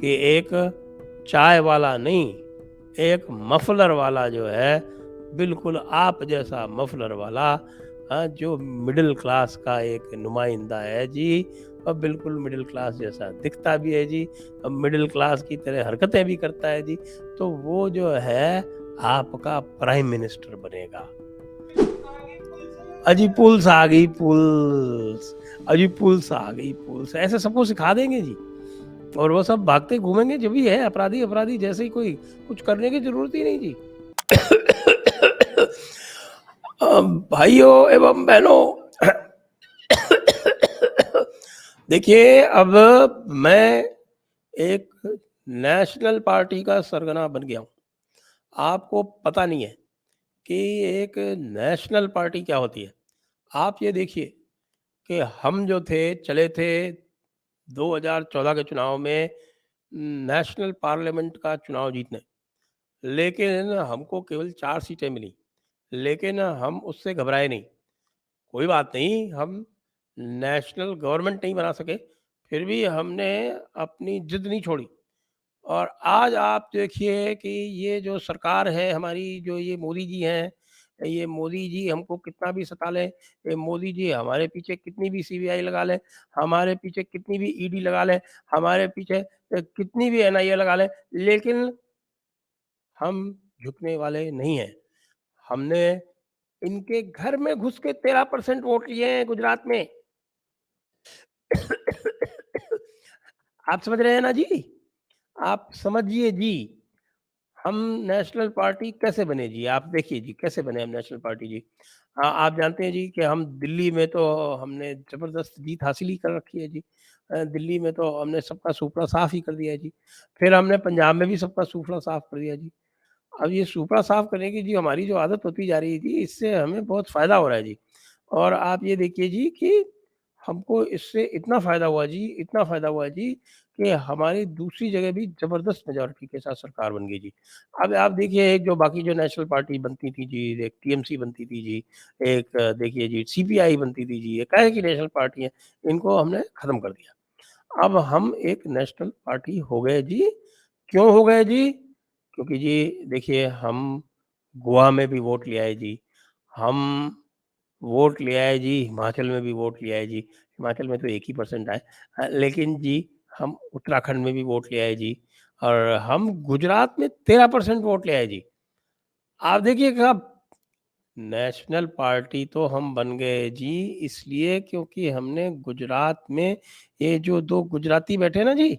कि एक चाय वाला नहीं, एक मफलर वाला जो है, बिल्कुल आप जैसा मफलर वाला, जो मिडिल क्लास का एक नुमाइंदा है जी, और बिल्कुल मिडिल क्लास जैसा दिखता भी है जी, और मिडिल क्लास की तरह हरकतें भी करता है जी, तो वो जो है आपका प्राइम मिनिस्टर बनेगा। अजी पुल्स आ गई पुल्स, अजी पुल्स आ गई पुल्स, ऐसे सबको सिखा देंगे जी, और वो सब भागते घूमेंगे जो भी है अपराधी अपराधी जैसे ही, कोई कुछ करने की जरूरत ही नहीं जी। भाइयों एवं बहनों, देखिए अब मैं एक नेशनल पार्टी का सरगना बन गया हूँ। आपको पता नहीं है कि एक नेशनल पार्टी क्या होती है। आप ये देखिए कि हम जो थे चले थे 2014 के चुनाव में नेशनल पार्लियामेंट का चुनाव जीतने, लेकिन हमको केवल 4 सीटें मिली, लेकिन हम उससे घबराए नहीं। कोई बात नहीं, हम नेशनल गवर्नमेंट नहीं बना सके, फिर भी हमने अपनी जिद नहीं छोड़ी। और आज आप देखिए कि ये जो सरकार है हमारी, जो ये मोदी जी हैं, ये मोदी जी हमको कितना भी सता लें, ये मोदी जी हमारे पीछे कितनी भी सीबीआई लगा लें, हमारे पीछे कितनी भी ईडी लगा लें, हमारे पीछे कितनी भी एनआईए लगा लें, लेकिन हम झुकने वाले नहीं हैं। हमने इनके घर में घुस के 13% वोट लिए हैं गुजरात में। आप समझ रहे हैं ना जी? आप समझिए जी, हम नेशनल पार्टी कैसे बने जी? आप देखिए जी, कैसे बने हम नेशनल पार्टी जी। हाँ, आप जानते हैं जी कि हम दिल्ली में तो हमने ज़बरदस्त जीत हासिल ही कर रखी है जी। दिल्ली में तो हमने सबका सुपड़ा साफ ही कर दिया है जी। फिर हमने पंजाब में भी सबका सुपड़ा साफ कर दिया जी। अब ये सुपड़ा साफ करने की जी हमारी जो आदत होती जा रही है जी, इससे हमें बहुत फ़ायदा हो रहा है जी। और आप ये देखिए जी कि हमको इससे इतना फ़ायदा हुआ जी, इतना फ़ायदा हुआ जी कि हमारी दूसरी जगह भी ज़बरदस्त मेजॉरिटी के साथ सरकार बन गई जी। अब आप देखिए, एक जो बाकी जो नेशनल पार्टी बनती थी जी, एक टीएमसी बनती थी जी, एक देखिए जी सीपीआई बनती थी जी, ये काहे की नेशनल पार्टी है, इनको हमने ख़त्म कर दिया। अब हम एक नेशनल पार्टी हो गए जी। क्यों हो गए जी? क्योंकि जी देखिए, हम गोवा में भी वोट ले आए जी, हम वोट ले आए जी, हिमाचल में भी वोट ले आए जी। हिमाचल में तो 1 ही परसेंट आए। लेकिन जी हम उत्तराखंड में भी वोट ले आए जी, और हम गुजरात में 13% वोट ले आए जी। आप देखिए कब नेशनल पार्टी तो हम बन गए जी, इसलिए क्योंकि हमने गुजरात में ये जो 2 गुजराती बैठे हैं ना जी,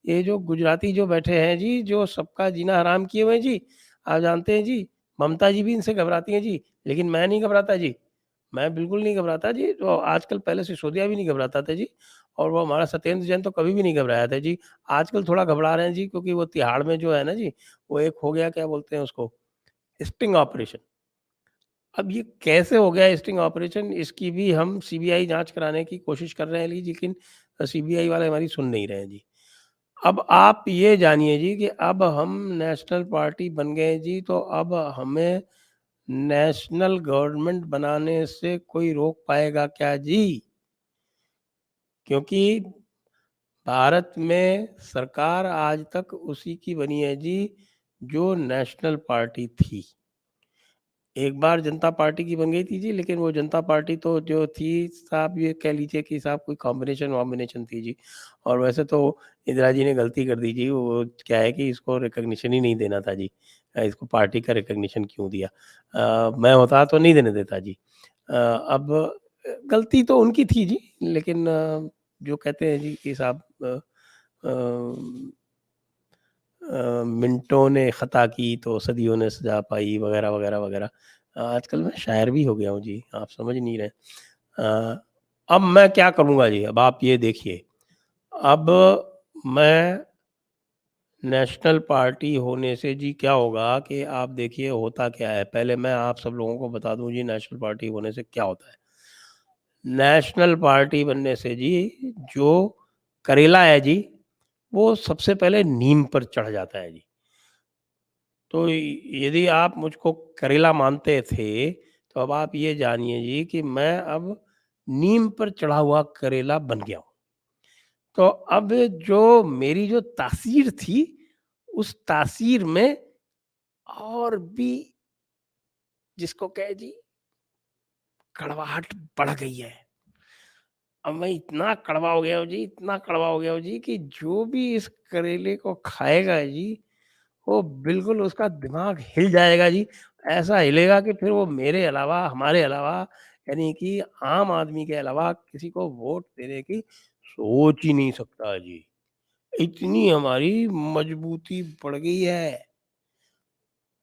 ये जो गुजराती जो बैठे हैं जी, जो सबका जीना हराम किए हुए हैं जी। आप जानते हैं जी, ममता जी भी इनसे घबराती हैं जी, लेकिन मैं नहीं घबराता जी। मैं बिल्कुल नहीं घबराता जी, तो आजकल, पहले सिसोदिया भी नहीं घबराता था जी, और वो हमारा सत्येंद्र जैन तो कभी भी नहीं घबराया था जी। आजकल थोड़ा घबरा रहे हैं जी, क्योंकि वो तिहाड़ में जो है ना जी, वो एक हो गया, क्या बोलते हैं उसको, स्टिंग ऑपरेशन। अब ये कैसे हो गया स्टिंग ऑपरेशन, इसकी भी हम सीबीआई जाँच कराने की कोशिश कर रहे हैं लेकिन सीबीआई वाले हमारी सुन नहीं रहे हैं जी। अब आप ये जानिए जी कि अब हम नेशनल पार्टी बन गए जी, तो अब हमें नेशनल गवर्नमेंट बनाने से कोई रोक पाएगा क्या जी? क्योंकि भारत में सरकार आज तक उसी की बनी है जी, जो नेशनल पार्टी थी। एक बार जनता पार्टी की बन गई थी जी, लेकिन वो जनता पार्टी तो जो थी साहब, ये कह लीजिए कि साहब कोई कॉम्बिनेशन थी जी। और वैसे तो इंदिरा जी ने गलती कर दी जी, वो क्या है कि इसको रिकॉग्निशन ही नहीं देना था जी। इसको पार्टी का रिकॉग्निशन क्यों दिया? मैं होता तो नहीं देने देता जी। अब गलती तो उनकी थी जी, लेकिन जो कहते हैं जी कि साहब, अ मिनटों ने खता की तो सदियों ने सजा पाई, वगैरह, वगैरह, वगैरह। आजकल मैं शायर भी हो गया हूँ जी, आप समझ नहीं रहे। अब मैं क्या करूँगा जी, अब आप ये देखिए, अब मैं नेशनल पार्टी होने से जी क्या होगा कि आप देखिए होता क्या है। पहले मैं आप सब लोगों को बता दूँ जी, नेशनल पार्टी होने से क्या होता है। नेशनल पार्टी बनने से जी, जो करेला है जी, वो सबसे पहले नीम पर चढ़ जाता है जी। तो यदि आप मुझको करेला मानते थे, तो अब आप ये जानिए जी कि मैं अब नीम पर चढ़ा हुआ करेला बन गया हूँ। तो अब जो मेरी जो तासीर थी, उस तासीर में और भी जिसको कहे जी कड़वाहट बढ़ गई है। अब मैं इतना कड़वा हो गया हूँ जी, इतना कड़वा हो गया हूँ जी कि जो भी इस करेले को खाएगा जी, वो बिल्कुल उसका दिमाग हिल जाएगा जी। ऐसा हिलेगा कि फिर वो मेरे अलावा, हमारे अलावा यानी कि आम आदमी के अलावा किसी को वोट देने की सोच ही नहीं सकता जी। इतनी हमारी मजबूती बढ़ गई है।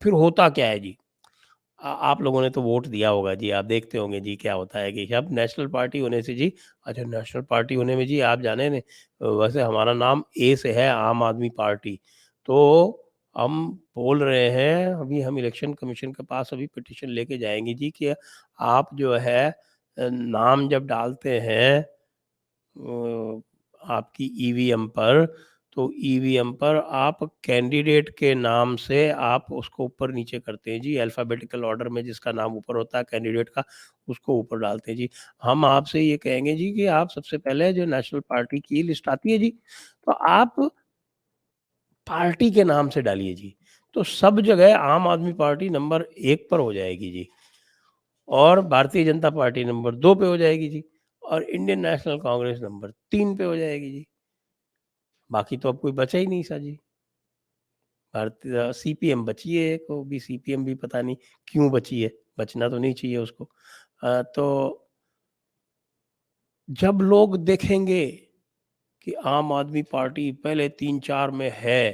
फिर होता क्या है जी? आप लोगों ने तो वोट दिया होगा जी, आप देखते होंगे जी क्या होता है कि अब नेशनल पार्टी होने से जी, अच्छा नेशनल पार्टी होने में जी आप जाने न, वैसे हमारा नाम ए से है, आम आदमी पार्टी। तो हम बोल रहे हैं, अभी हम इलेक्शन कमीशन के पास अभी पिटीशन लेके जाएँगे जी कि आप जो है नाम जब डालते हैं आपकी ईवीएम पर, तो ईवीएम पर आप कैंडिडेट के नाम से आप उसको ऊपर-नीचे करते हैं जी, अल्फ़ाबेटिकल ऑर्डर में जिसका नाम ऊपर होता है कैंडिडेट का, उसको ऊपर डालते हैं जी। हम आपसे ये कहेंगे जी कि आप सबसे पहले जो नेशनल पार्टी की लिस्ट आती है जी, तो आप पार्टी के नाम से डालिए जी। तो सब जगह आम आदमी पार्टी नंबर 1 पर हो जाएगी जी, और भारतीय जनता पार्टी नंबर 2 पे हो जाएगी जी, और इंडियन नेशनल कांग्रेस नंबर 3 पे हो जाएगी जी। बाकी तो अब कोई बचा ही नहीं सा जी। सीपीएम बची है एक, वो भी सीपीएम भी पता नहीं क्यों बची है, बचना तो नहीं चाहिए उसको। तो जब लोग देखेंगे कि आम आदमी पार्टी पहले 3-4 में है,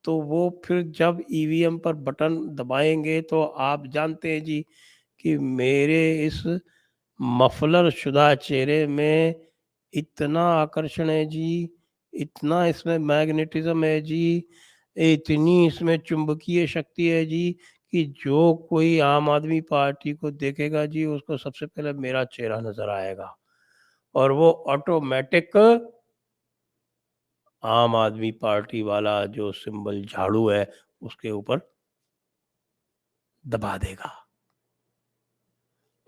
तो वो फिर जब ईवीएम पर बटन दबाएँगे तो आप जानते हैं जी कि मेरे इस मफ़लर शुदा चेहरे में इतना आकर्षण है जी, इतना इसमें मैग्नेटिज़्म है जी, इतनी इसमें चुंबकीय शक्ति है जी, कि जो कोई आम आदमी पार्टी को देखेगा जी, उसको सबसे पहले मेरा चेहरा नज़र आएगा, और वो ऑटोमैटिक आम आदमी पार्टी वाला जो सिंबल झाड़ू है, उसके ऊपर दबा देगा।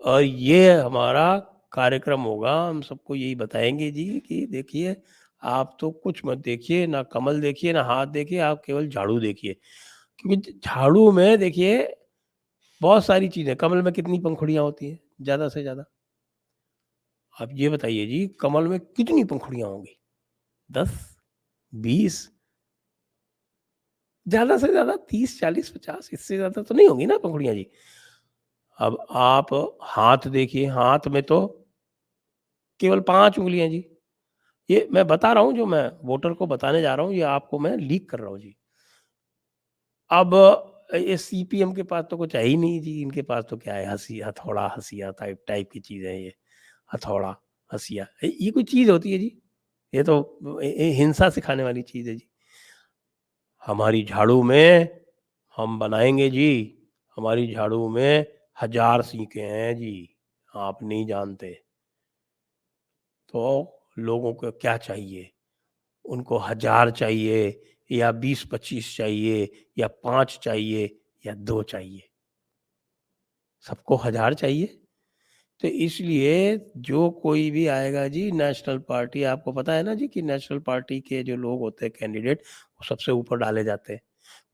और ये हमारा कार्यक्रम होगा, हम सबको यही बताएँगे जी कि देखिए, आप तो कुछ मत देखिए, ना कमल देखिए, ना हाथ देखिए, आप केवल झाड़ू देखिए। क्योंकि झाड़ू में देखिए बहुत सारी चीज़ें, कमल में कितनी पंखुड़ियाँ होती हैं? ज़्यादा से ज़्यादा। आप ये बताइए जी, कमल में कितनी पंखुड़ियाँ होंगी? 10, 20, ज़्यादा से ज़्यादा 30, 40, 50, इससे ज़्यादा तो नहीं होंगी ना पंखुड़ियाँ जी। अब आप हाथ देखिए, हाथ में तो केवल 5 उँगलियाँ जी। ये मैं बता रहा हूँ, जो मैं वोटर को बताने जा रहा हूँ, ये आपको मैं लीक कर रहा हूँ जी। अब ये सीपीएम के पास तो कुछ है ही नहीं जी, इनके पास तो क्या है, हथौड़ा, हँसिया टाइप टाइप की चीज़ है ये। हथौड़ा, हँसिया, ये कोई चीज़ होती है जी? ये तो हिंसा सिखाने वाली चीज़ है जी। हमारी झाड़ू में हम बनाएँगे जी, हमारी झाड़ू में 1000 सीखें हैं जी, आप नहीं जानते। तो लोगों को क्या चाहिए? उनको 1000 चाहिए, या 20-25 चाहिए, या 5 चाहिए, या 2 चाहिए? सबको 1000 चाहिए। तो इसलिए जो कोई भी आएगा जी, नेशनल पार्टी, आपको पता है ना जी कि नेशनल पार्टी के जो लोग होते हैं कैंडिडेट, वो सबसे ऊपर डाले जाते हैं।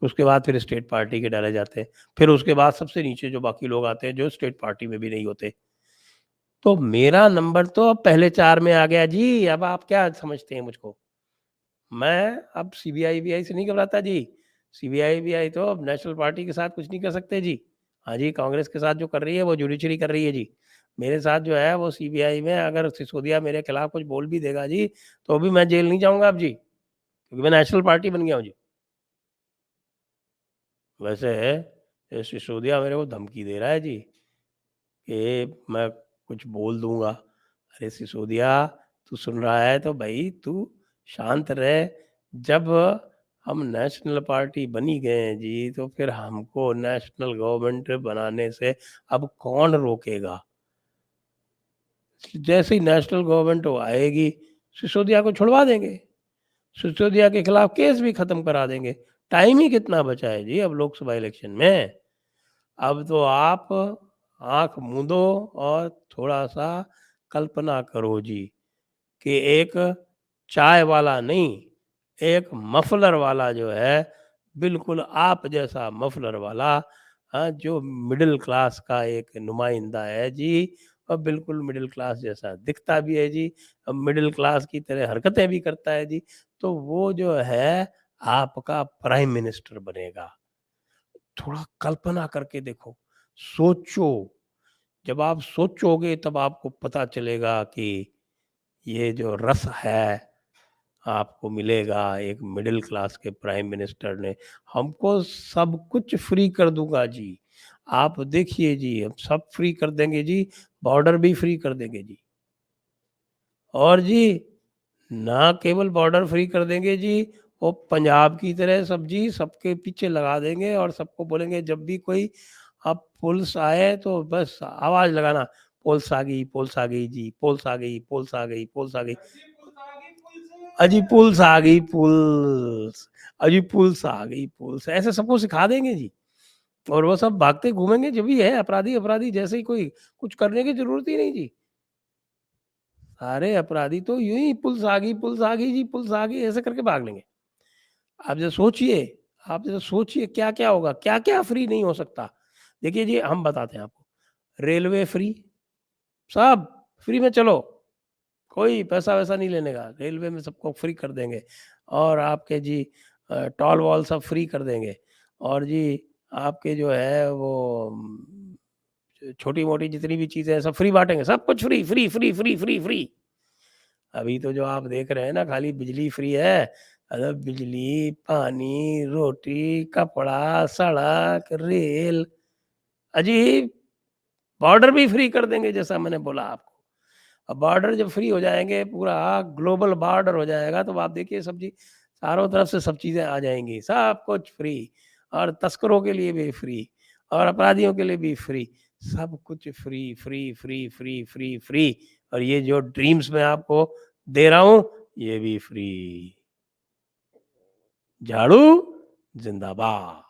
उसके बाद फिर स्टेट पार्टी के डाले जाते हैं। फिर उसके बाद सबसे नीचे जो बाकी लोग आते हैं, जो स्टेट पार्टी में भी नहीं होते। तो मेरा नंबर तो अब पहले 4 में आ गया जी, अब आप क्या समझते हैं मुझको? मैं अब सीबीआई-वीआई से नहीं घबराता जी। सीबीआई-वीआई तो अब नेशनल पार्टी के साथ कुछ नहीं कर सकते जी। हाँ जी, कांग्रेस के साथ जो कर रही है वो जुडिशरी कर रही है जी। मेरे साथ जो है वो सीबीआई में अगर सिसोदिया मेरे खिलाफ कुछ बोल भी देगा जी, तो भी मैं जेल नहीं जाऊँगा अब जी, क्योंकि मैं नेशनल पार्टी बन गया हूँ जी। वैसे ये सिसोदिया मेरे को धमकी दे रहा है जी कि मैं कुछ बोल दूँगा। अरे सिसोदिया, तू सुन रहा है तो भई तू शांत रह। जब हम नेशनल पार्टी बन ही गए हैं जी, तो फिर हमको नेशनल गवर्नमेंट बनाने से अब कौन रोकेगा? जैसे ही नेशनल गवर्नमेंट वो आएगी, सिसोदिया को छुड़वा देंगे। सिसोदिया के खिलाफ केस भी खत्म करा देंगे। टाइम ही कितना बचा है जी अब लोकसभा इलेक्शन में। अब तो आप आँख मूंदो और थोड़ा-सा कल्पना करो जी कि एक चाय वाला नहीं, एक मफलर वाला जो है, बिल्कुल आप जैसा मफलर वाला, जो मिडल क्लास का एक नुमाइंदा है जी, और बिल्कुल मिडल क्लास जैसा दिखता भी है जी, मिडल क्लास की तरह हरकतें भी करता है जी, तो वो जो है आपका प्राइम मिनिस्टर बनेगा। थोड़ा कल्पना करके देखो, सोचो, जब आप सोचोगे तब आपको पता चलेगा कि ये जो रस है, आपको मिलेगा एक मिडिल क्लास के प्राइम मिनिस्टर ने, हमको सब कुछ फ्री कर दूँगा जी। आप देखिए जी, हम सब फ्री कर देंगे जी, बॉर्डर भी फ्री कर देंगे जी। और जी, ना केवल बॉर्डर फ्री कर देंगे जी, वो पंजाब की तरह सब्ज़ी सबके पीछे लगा देंगे और सबको बोलेंगे जब भी कोई अब पुलिस आए तो बस आवाज़ लगाना, पुलिस आ गई जी, पुलिस आ गई, पुलिस आ गई, पुलिस आ गई। अजी पुलिस आ गई पुलिस, अजी पुलिस आ गई पुलिस, ऐसे सबको सिखा देंगे जी। और वो सब भागते घूमेंगे जो भी है अपराधी, अपराधी जैसे ही कोई कुछ करने की ज़रूरत ही नहीं जी। सारे अपराधी तो यूँ ही पुलिस आ गई जी, पुलिस आ गई ऐसे करके भाग लेंगे। आप ज़रा सोचिए, आप ज़रा सोचिए क्या-क्या होगा, क्या-क्या फ्री नहीं हो सकता। देखिए जी हम बताते हैं आपको, रेलवे फ्री, सब फ्री में चलो, कोई पैसा-वैसा नहीं लेने का, रेलवे में सबको फ्री कर देंगे। और आपके जी टोल-वोल सब फ्री कर देंगे। और जी आपके जो है वो छोटी-मोटी जितनी भी चीज़ें हैं सब फ्री बाँटेंगे, सब कुछ free, free, free, free, free, free. अभी तो जो आप देख रहे हैं ना खाली बिजली फ्री है, बिजली, पानी, रोटी, कपड़ा, सड़क, रेल, अजी बॉर्डर भी फ्री कर देंगे जैसा मैंने बोला आपको। अब बॉर्डर जब फ्री हो जाएँगे, पूरा ग्लोबल बॉर्डर हो जाएगा, तो आप देखिए सब जी चारों तरफ से सब चीज़ें आ जाएँगी, सब कुछ फ्री, और तस्करों के लिए भी फ्री और अपराधियों के लिए भी फ्री, सब कुछ free, free, free, free, free, free, और ये जो ड्रीम्स मैं आपको दे रहा हूँ, ये भी फ्री। झाड़ू ज़िंदाबाद।